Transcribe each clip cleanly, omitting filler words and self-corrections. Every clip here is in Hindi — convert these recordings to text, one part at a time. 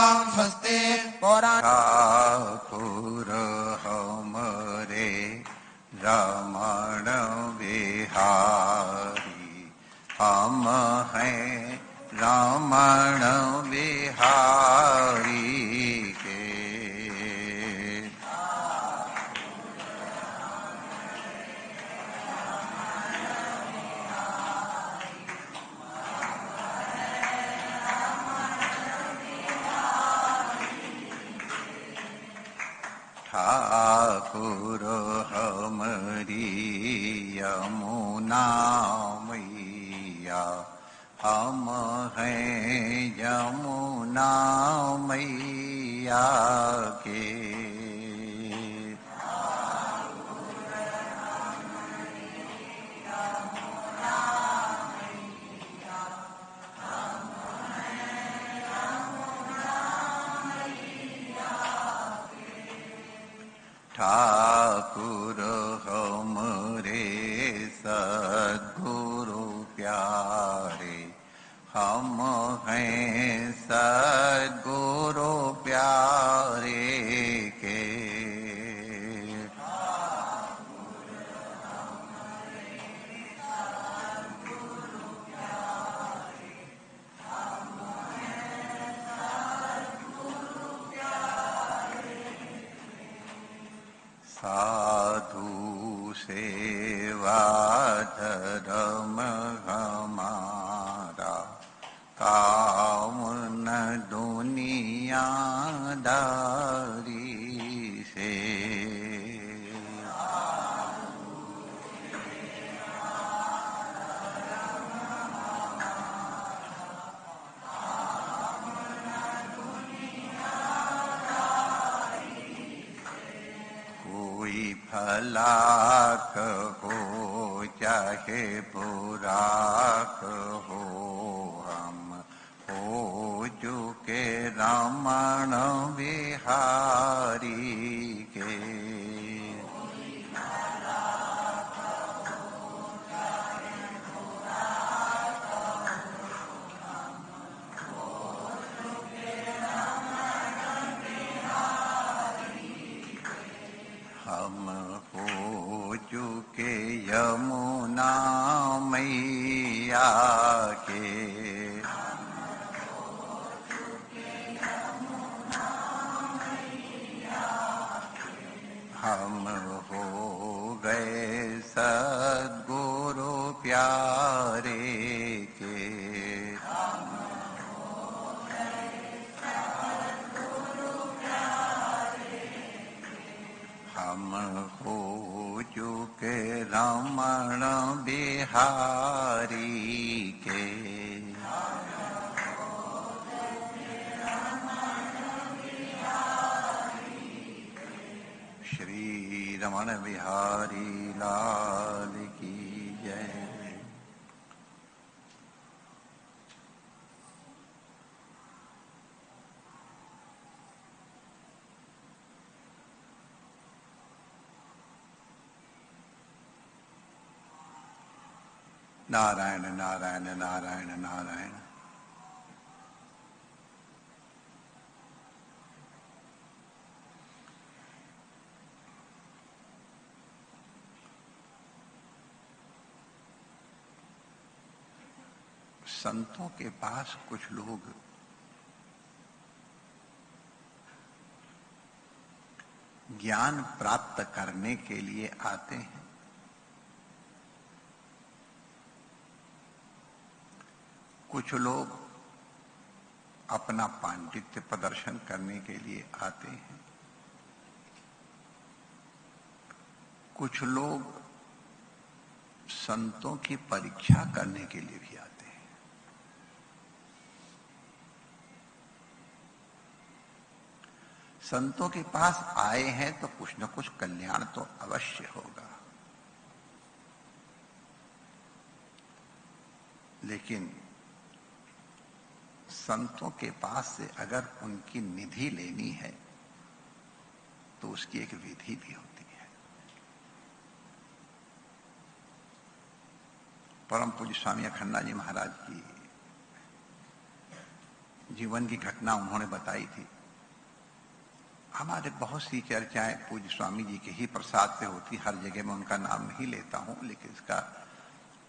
स्वस्ति पौराण ठाकुर हमरे रमण बिहारी, हम हैं रमण बिहारी के। ठाकुर हमरी यमुना मैया, हम हैं यमुना मैया के। ठाकुर हमरे सद्गुरु प्यारे, हम हैं सद्गुरु प्यारे के। साधु सेवा धर्म हमारा, काम न दुनियादारी से। कोई भलाक हो चाहे बुराक हो, हम हो चुके रमण बिहारी के। हम हो चुके यमुना मैया के। हम हो गए सद्गुरु प्यारे के। हम हो चुके रमण बिहारी के। श्री रमण बिहारी लाल की जय। नारायण नारायण नारायण नारायण। संतों के पास कुछ लोग ज्ञान प्राप्त करने के लिए आते हैं, कुछ लोग अपना पांडित्य प्रदर्शन करने के लिए आते हैं, कुछ लोग संतों की परीक्षा करने के लिए भी आते हैं। संतों के पास आए हैं तो कुछ न कुछ कल्याण तो अवश्य होगा, लेकिन संतों के पास से अगर उनकी निधि लेनी है तो उसकी एक विधि भी होती है। परम पूज्य स्वामी अखंडानंद जी महाराज की जीवन की घटना उन्होंने बताई थी। हमारे बहुत सी चर्चाएं पूज्य स्वामी जी के ही प्रसाद से होती, हर जगह मैं उनका नाम नहीं लेता हूं, लेकिन इसका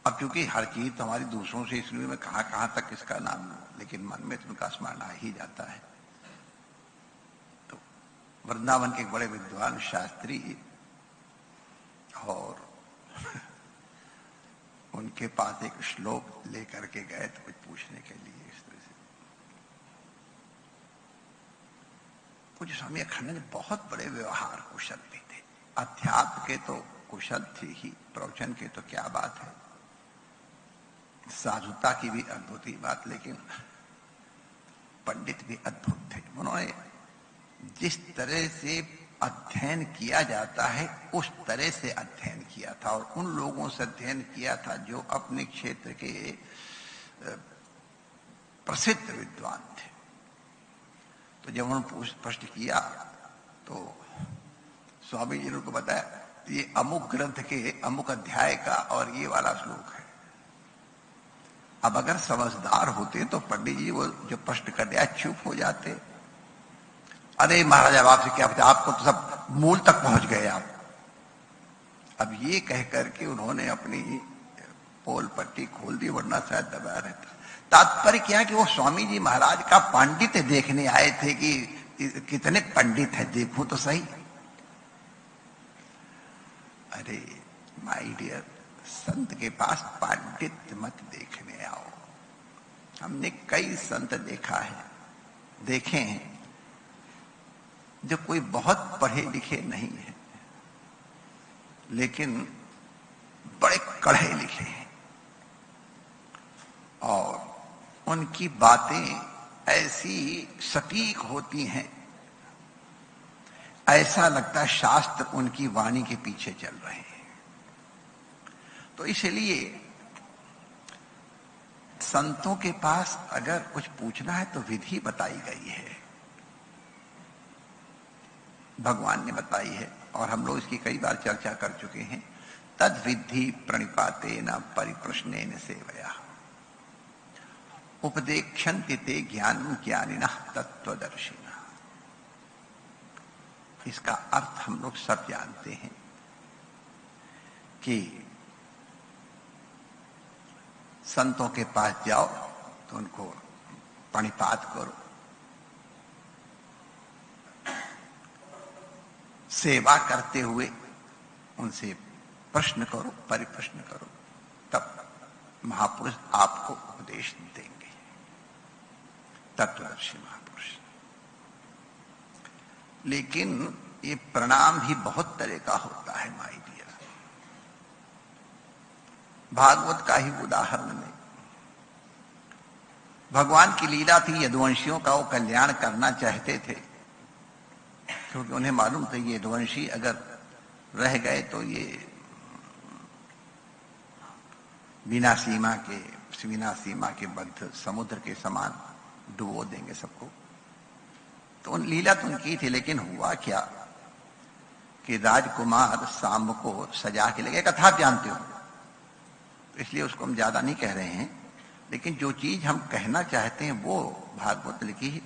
अब क्योंकि हर चीज तो हमारी दूसरों से, इसलिए मैं कहां तक इसका नाम लूं, लेकिन मन में तो उनका स्मरण आ ही जाता है। तो वृंदावन के एक बड़े विद्वान शास्त्री और उनके पास एक श्लोक लेकर के गए तो कुछ पूछने के लिए इस तरह से। पूज्य स्वामी अखंडानंद बहुत बड़े व्यवहार कुशल भी थे, अध्यात्म के तो कुशल थे ही, प्रवचन के तो क्या बात है, साधुता की भी अद्भुत ही बात, लेकिन पंडित भी अद्भुत थे। उन्होंने जिस तरह से अध्ययन किया जाता है उस तरह से अध्ययन किया था, और उन लोगों से अध्ययन किया था जो अपने क्षेत्र के प्रसिद्ध विद्वान थे। तो जब उन्होंने प्रश्न किया तो स्वामी जी ने उनको बताया ये अमुक ग्रंथ के अमुक अध्याय का और ये वाला श्लोक है। अब अगर समझदार होते तो पंडित जी वो जो प्रश्न कर दिया चुप हो जाते। अरे महाराज अब आपसे क्या पता, आपको तो सब मूल तक पहुंच गए आप। अब ये कह करके उन्होंने अपनी पोल पट्टी खोल दी, वरना शायद दबाया रहता। तात्पर्य क्या कि वो स्वामी जी महाराज का पांडित्य देखने आए थे कि कितने पंडित है, देखूं तो सही। अरे माय डियर, संत के पास पांडित्य मत देखने आओ। हमने कई संत देखे हैं जो कोई बहुत पढ़े लिखे नहीं है, लेकिन बड़े कड़े लिखे हैं, और उनकी बातें ऐसी सटीक होती हैं, ऐसा लगता है शास्त्र उनकी वाणी के पीछे चल रहे हैं। तो इसलिए संतों के पास अगर कुछ पूछना है तो विधि बताई गई है, भगवान ने बताई है, और हम लोग इसकी कई बार चर्चा कर चुके हैं। तद विधि प्रणिपाते न परिप्रश्नेन सेवया उपदेक्षन्ति ते ज्ञानं ज्ञानिनः तत्त्वदर्शिनः। इसका अर्थ हम लोग सब जानते हैं कि संतों के पास जाओ तो उनको प्रणिपात करो, सेवा करते हुए उनसे प्रश्न करो, परिप्रश्न करो, तब महापुरुष आपको उपदेश देंगे, तत्वदर्शी महापुरुष। लेकिन ये प्रणाम भी बहुत तरह का होता है माय डियर। भागवत का ही उदाहरण में भगवान की लीला थी, यदुवंशियों का वो कल्याण करना चाहते थे, क्योंकि उन्हें मालूम था ये यदुवंशी अगर रह गए तो ये बिना सीमा के बद्ध समुद्र के समान डुबो देंगे सबको। तो उन लीला तो उनकी थी, लेकिन हुआ क्या कि राजकुमार सांब को सजा के लगे। कथा जानते हो, इसलिए उसको हम ज्यादा नहीं कह रहे हैं, लेकिन जो चीज हम कहना चाहते हैं वो भागवत लिखी है।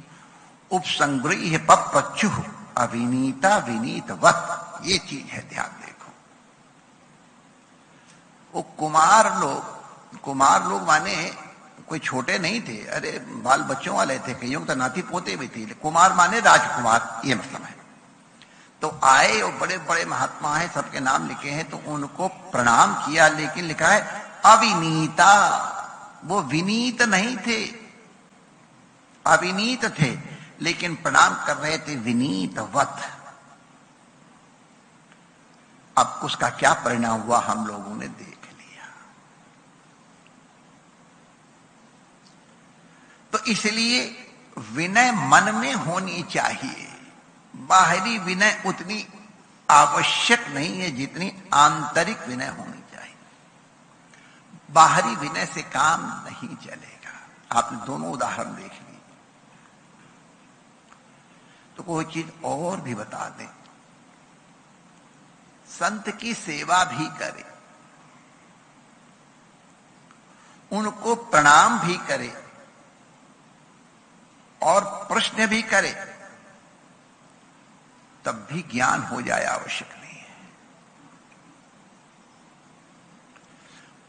उपसंग्रही पच्चु अविनीता विनीतवत, ये चीज है, ध्यान देखो। वो कुमार लोग माने कोई छोटे नहीं थे, अरे बाल बच्चों वाले थे, कईयों तो नाती पोते भी थे। कुमार माने राजकुमार, ये मतलब है। तो आए और बड़े बड़े महात्मा हैं, सबके नाम लिखे हैं, तो उनको प्रणाम किया, लेकिन लिखा है अविनीता। वो विनीत नहीं थे, अविनीत थे, लेकिन प्रणाम कर रहे थे विनीतवत। अब उसका क्या परिणाम हुआ हम लोगों ने देख लिया। तो इसलिए विनय मन में होनी चाहिए। बाहरी विनय उतनी आवश्यक नहीं है जितनी आंतरिक विनय होनी चाहिए। बाहरी विनय से काम नहीं चलेगा। आपने दोनों उदाहरण देख लिए। तो कोई चीज और भी बता दें, संत की सेवा भी करे, उनको प्रणाम भी करे, और प्रश्न भी करे तब भी ज्ञान हो जाए आवश्यक नहीं है।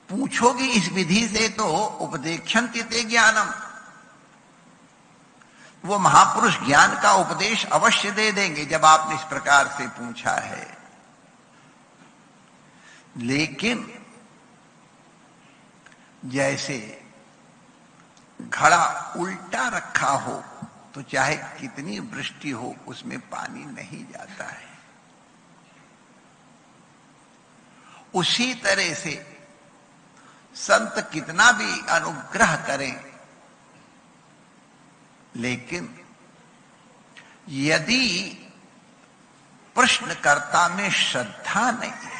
पूछोगी इस विधि से तो उपदेक्षन्ति ते ज्ञानम, वो महापुरुष ज्ञान का उपदेश अवश्य दे देंगे जब आपने इस प्रकार से पूछा है। लेकिन जैसे घड़ा उल्टा रखा हो तो चाहे कितनी वृष्टि हो उसमें पानी नहीं जाता है, उसी तरह से संत कितना भी अनुग्रह करें, लेकिन यदि प्रश्नकर्ता में श्रद्धा नहीं है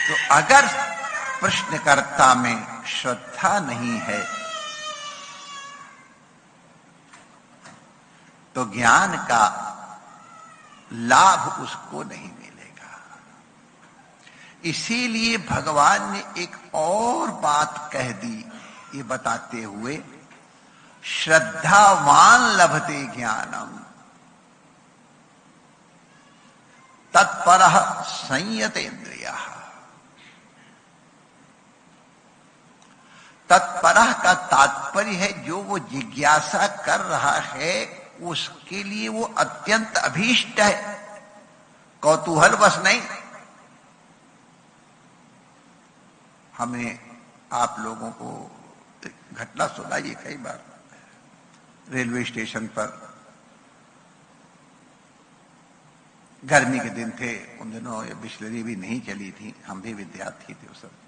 तो अगर प्रश्नकर्ता में श्रद्धा नहीं है तो ज्ञान का लाभ उसको नहीं मिलेगा। इसीलिए भगवान ने एक और बात कह दी, ये बताते हुए श्रद्धावान लभते ज्ञानम तत्परः संयतेन्द्रियः। तत्परः का तात्पर्य है जो वो जिज्ञासा कर रहा है उसके लिए वो अत्यंत अभीष्ट है, कौतूहल बस नहीं। हमने आप लोगों को घटना सुनाई है कई बार। रेलवे स्टेशन पर गर्मी के दिन थे, उन दिनों ये बिस्लरी भी नहीं चली थी, हम भी विद्यार्थी थे उस समय।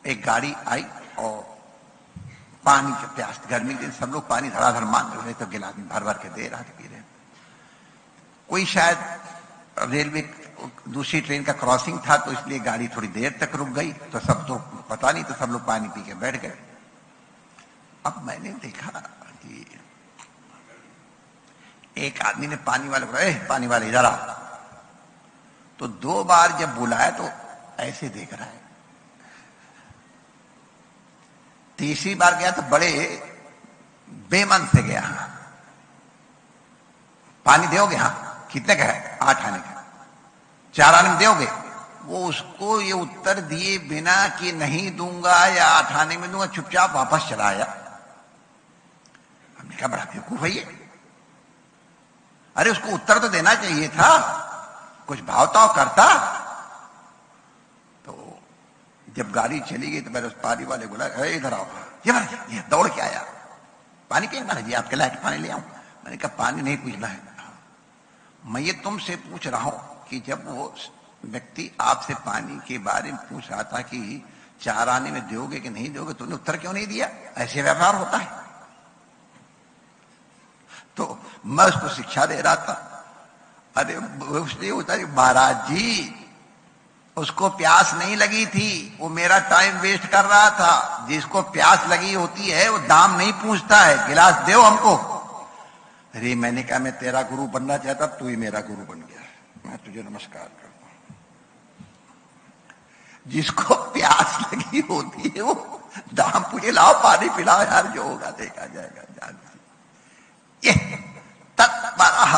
एक गाड़ी आई और पानी के प्यास, गर्मी के दिन सब लोग पानी धड़ाधड़ मांग रहे तो गिलास में भर भर के दे रहा था, पी रहे। कोई शायद रेलवे दूसरी ट्रेन का क्रॉसिंग था तो इसलिए गाड़ी थोड़ी देर तक रुक गई, तो सब तो पता नहीं, तो सब लोग पानी पी के बैठ गए। अब मैंने देखा कि एक आदमी ने पानी वाले को बोला, पानी वाले इधर आ। तो 2 बार जब बुलाया तो ऐसे देख रहा है। तीसरी बार गया तो बड़े बेमन से गया, पानी दोगे? हाँ। कितने का है? 8 आने का। 4 आने में दोगे? वो उसको ये उत्तर दिए बिना कि नहीं दूंगा या 8 आने में दूंगा, चुपचाप वापस चला आया। हमने कहा बड़ा बेवकूफ है ये, अरे उसको उत्तर तो देना चाहिए था, कुछ भावताव करता। जब गाड़ी चली गई तो मैंने उस पानी वाले बोला, इधर आओ। ये दौड़ के आया, पानी पिएगा जी? आपके लायक पानी ले आऊं? मैंने कहा पानी नहीं पूछना है, मैं ये तुमसे पूछ रहा हूं कि जब वो व्यक्ति आपसे पानी के बारे में पूछ रहा था कि 4 आने में दोगे कि नहीं दोगे, तुमने उत्तर क्यों नहीं दिया? ऐसे व्यापार होता है। तो मैं उसको शिक्षा दे रहा था। अरे उसने होता है महाराज जी, उसको प्यास नहीं लगी थी, वो मेरा टाइम वेस्ट कर रहा था। जिसको प्यास लगी होती है वो दाम नहीं पूछता है, गिलास दो हमको। अरे मैंने कहा मैं तेरा गुरु बनना चाहता, तू ही मेरा गुरु बन गया, मैं तुझे नमस्कार करता हूं। जिसको प्यास लगी होती है वो दाम पूछे, लाओ पानी पिलाओ यार, जो होगा देखा जाएगा। ये तत्परः,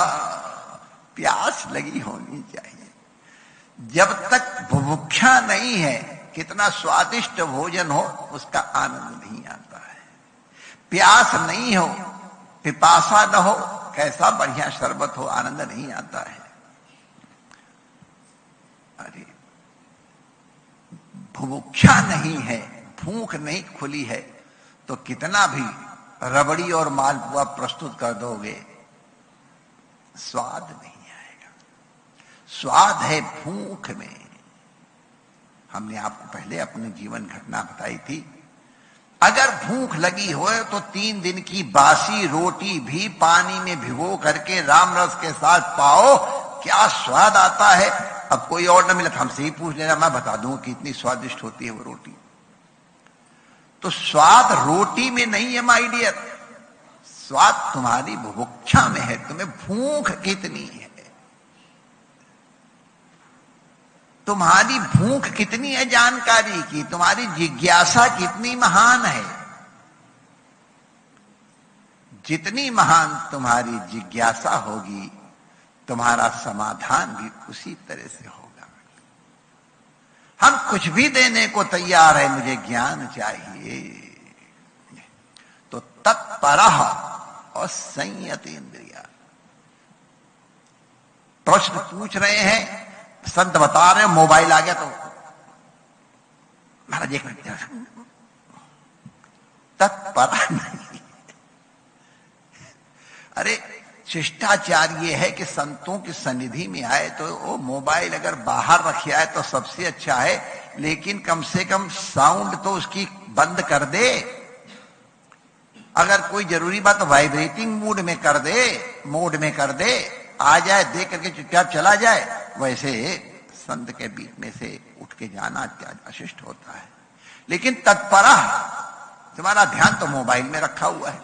प्यास लगी होनी चाहिए। जब तक बुभुक्षा नहीं है, कितना स्वादिष्ट भोजन हो उसका आनंद नहीं आता है। प्यास नहीं हो, पिपासा न हो, कैसा बढ़िया शरबत हो, आनंद नहीं आता है। अरे बुभुक्षा नहीं है, भूख नहीं खुली है, तो कितना भी रबड़ी और मालपुआ प्रस्तुत कर दोगे, स्वाद नहीं आएगा। स्वाद है भूख में। हमने आपको पहले अपने जीवन घटना बताई थी। अगर भूख लगी हो तो 3 दिन की बासी रोटी भी पानी में भिगो करके राम रस के साथ पाओ, क्या स्वाद आता है। अब कोई और न मिले तो हमसे ही पूछ लेना, मैं बता दूं कि इतनी स्वादिष्ट होती है वो रोटी। तो स्वाद रोटी में नहीं है माय डियर, स्वाद तुम्हारी बुभुक्षा में है, तुम्हें भूख कितनी है। तुम्हारी भूख कितनी है जानकारी की, तुम्हारी जिज्ञासा कितनी महान है। जितनी महान तुम्हारी जिज्ञासा होगी, तुम्हारा समाधान भी उसी तरह से होगा। हम कुछ भी देने को तैयार है, मुझे ज्ञान चाहिए, तो तत्परः और संयतेन्द्रिया। प्रश्न पूछ रहे हैं, संत बता रहे हैं, मोबाइल आ गया तो महाराज एक मिनट, तत्पर नहीं। अरे शिष्टाचार ये है कि संतों की सन्निधि में आए तो वो मोबाइल अगर बाहर रखे आए तो सबसे अच्छा है, लेकिन कम से कम साउंड तो उसकी बंद कर दे। अगर कोई जरूरी बात तो वाइब्रेटिंग मोड में कर दे, आ जाए, देख करके चुपचाप चला जाए। वैसे संत के बीच में से उठ के जाना अशिष्ट होता है। लेकिन तत्परा, तुम्हारा ध्यान तो मोबाइल में रखा हुआ है।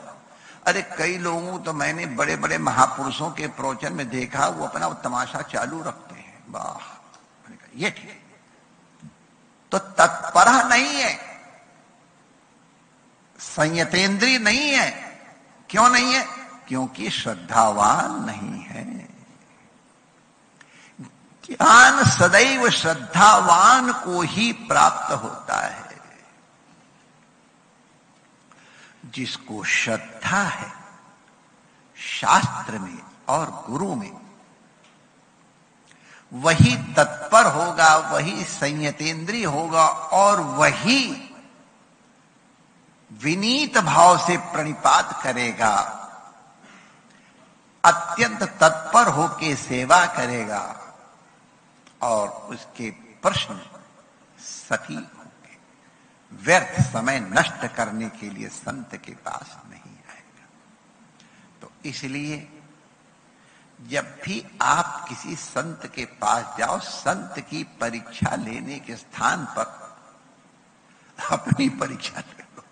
अरे कई लोगों तो मैंने बड़े बड़े महापुरुषों के प्रवचन में देखा, वो अपना तमाशा चालू रखते हैं। वाह, ये ठीक, तो तत्परा नहीं है, संयतेंद्रिय नहीं है। क्यों नहीं है? क्योंकि श्रद्धावान नहीं है। ज्ञान सदैव श्रद्धावान को ही प्राप्त होता है। जिसको श्रद्धा है शास्त्र में और गुरु में, वही तत्पर होगा, वही संयतेंद्रिय होगा, और वही विनीत भाव से प्रणिपात करेगा, अत्यंत तत्पर होकर सेवा करेगा, और उसके प्रश्न सटीक होंगे। व्यर्थ समय नष्ट करने के लिए संत के पास नहीं आएगा। तो इसलिए जब भी आप किसी संत के पास जाओ, संत की परीक्षा लेने के स्थान पर अपनी परीक्षा ले लो।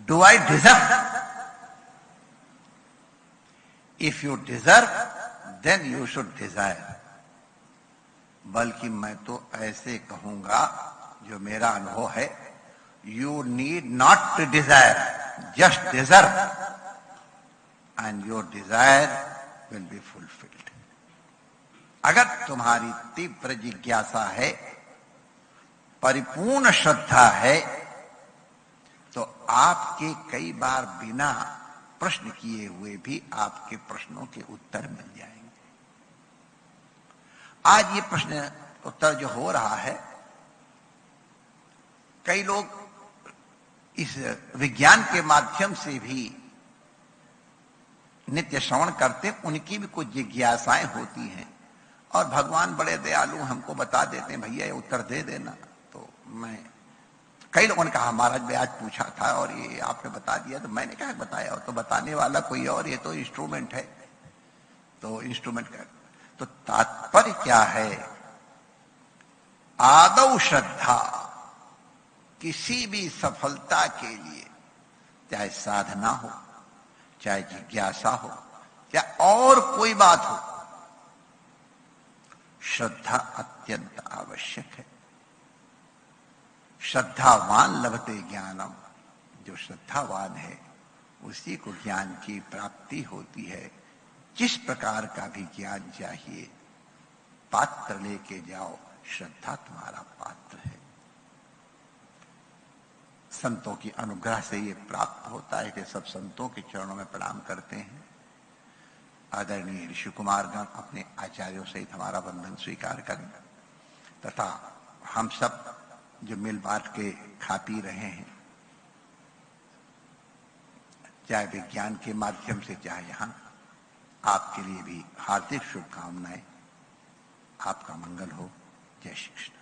Do I deserve? If you deserve, then you should desire. बल्कि मैं तो ऐसे कहूंगा, जो मेरा अनुभव है, you need not to desire, just deserve, and your desire will be fulfilled. अगर तुम्हारी तीव्र जिज्ञासा है, परिपूर्ण श्रद्धा है, तो आपके कई बार बिना प्रश्न किए हुए भी आपके प्रश्नों के उत्तर मिल जाएंगे। आज ये प्रश्न उत्तर जो हो रहा है, कई लोग इस विज्ञान के माध्यम से भी नित्य श्रवण करते, उनकी भी कुछ जिज्ञासाएं होती हैं, और भगवान बड़े दयालु हमको बता देते हैं, भैया ये उत्तर दे देना। तो मैं, कई लोगों ने कहा महाराज मैं आज पूछा था और ये आपने बता दिया। तो मैंने कहा बताया, तो बताने वाला कोई और, ये तो इंस्ट्रूमेंट है। तो इंस्ट्रूमेंट का तो तात्पर्य क्या है? आदौ श्रद्धा। किसी भी सफलता के लिए, चाहे साधना हो, चाहे जिज्ञासा हो, चाहे और कोई बात हो, श्रद्धा अत्यंत आवश्यक है। श्रद्धावान लभते ज्ञानम। जो श्रद्धावान है उसी को ज्ञान की प्राप्ति होती है। जिस प्रकार का भी ज्ञान चाहिए, पात्र लेके जाओ, श्रद्धा तुम्हारा पात्र है। संतों की अनुग्रह से ये प्राप्त होता है कि सब संतों के चरणों में प्रणाम करते हैं। आदरणीय ऋषि कुमारगण अपने आचार्यों सहित हमारा बंधन स्वीकार करें, तथा हम सब जो मिल बांट के खा पी रहे हैं, चाहे विज्ञान के माध्यम से, चाहे यहां, आपके लिए भी हार्दिक शुभकामनाएं। आपका मंगल हो। जय श्री कृष्ण।